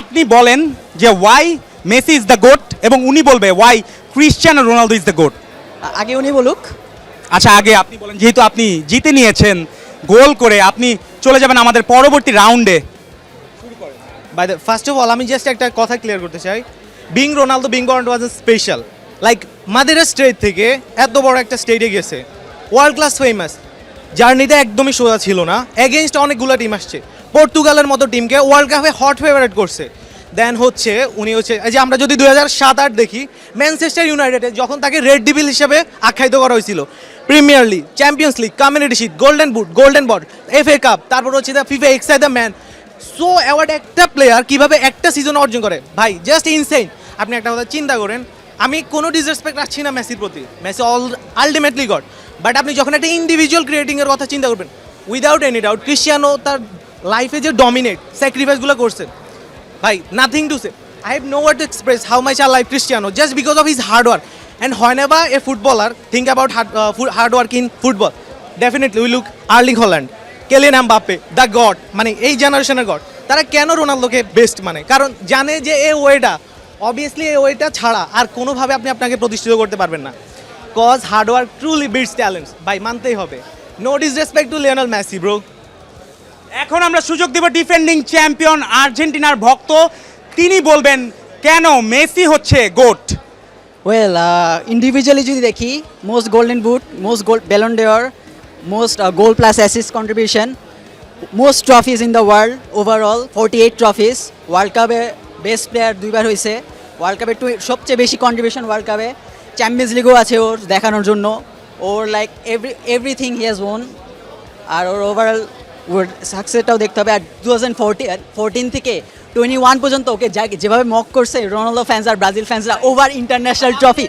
আপনি বলেন যে why Messi is the GOAT এবং উনি বলবে why Cristiano Ronaldo is the GOAT. আগে উনি বলুক। আচ্ছা আগে আপনি বলেন, যেহেতু আপনি জিতে নিয়েছেন গোল করে, আপনি চলে যাবেন আমাদের পরবর্তী রাউন্ডে। By the first of all আমি জাস্ট একটা কথা ক্লিয়ার করতে চাই, being Ronaldo being born was special, like Madeira state থেকে এত বড় একটা স্টেটে গেছে, ওয়ার্ল্ড ক্লাস ফেমাস, জার্নিতে একদমই সোজা ছিল না, এগেইনস্ট অনেকগুলো টিম আসছে, পর্তুগালের মতো টিমকে ওয়ার্ল্ড কাপে হট ফেভারিট করছে। দেন হচ্ছে উনি হচ্ছে এই যে আমরা যদি 2007-08 দেখি ম্যানচেস্টার ইউনাইটেডে যখন তাকে রেড ডিভিল হিসেবে আখ্যায়িত করা হয়েছিল, Premier League, Champions League, Community Shield, Golden Boot, Golden Ball, FA cup, তারপর হচ্ছে দ্য ফিফা এক্সাই দ্য ম্যান, সো অ্যাওয়ার্ড একটা প্লেয়ার কিভাবে একটা সিজন অর্জন করে ভাই, জাস্ট ইনসেইন। আপনি একটা কথা চিন্তা করেন, আমি কোনো ডিসরেসপেক্ট রাখছি না মেসির প্রতি, মেসি আলটিমেটলি গড, বাট আপনি যখন একটা ইন্ডিভিজুয়াল ক্রিয়েটিংয়ের কথা চিন্তা করবেন, উইদাউট এনি ডাউট ক্রিশ্চিয়ানো তার লাইফে যে ডমিনেট স্যাক্রিফাইসগুলো করছে ভাই, nothing to say, I have no word to express how much I like Cristiano just because of his hard work. And whenever a footballer think about hard work in football, definitely we look Erling Haaland, Kylian Mbappe, the god, মানে এই জেনারেশনের god. তারা কেন রোনালদোকে best মানে, কারণ জানে যে এই ওয়েটা, অবভিয়াসলি এই ওয়েটা ছাড়া আর কোনোভাবে আপনি আপনাকে প্রতিষ্ঠিত করতে পারবেন না, cause hard work truly beats talents, ভাই মানতেই হবে। No disrespect to Lionel Messi bro. এখন আমরা সুযোগ দেব ডিফেন্ডিং চ্যাম্পিয়ন আর্জেন্টিনার ভক্ত, তিনি বলবেন কেন মেসি হচ্ছে গোট। ওয়েল ইন্ডিভিজুয়ালি যদি দেখি, most golden boot, most gold ballon d'or, most goal plus assist contribution, most trophies in the world overall 48 trophies, world কাপে বেস্ট প্লেয়ার 2বার হয়েছে, ওয়ার্ল্ড কাপে সবচেয়ে বেশি কন্ট্রিবিউশন ওয়ার্ল্ড কাপে, চ্যাম্পিয়ন্স লিগও আছে ওর দেখানোর জন্য, ওর like everything he has won. আর ওর ওভারঅল ওর সাকসেসটাও দেখতে হবে। আর 2014 থেকে 21 পর্যন্ত ওকে যেভাবে মক করছে Ronaldo fans are Brazil ফ্যান্সরা over international trophy,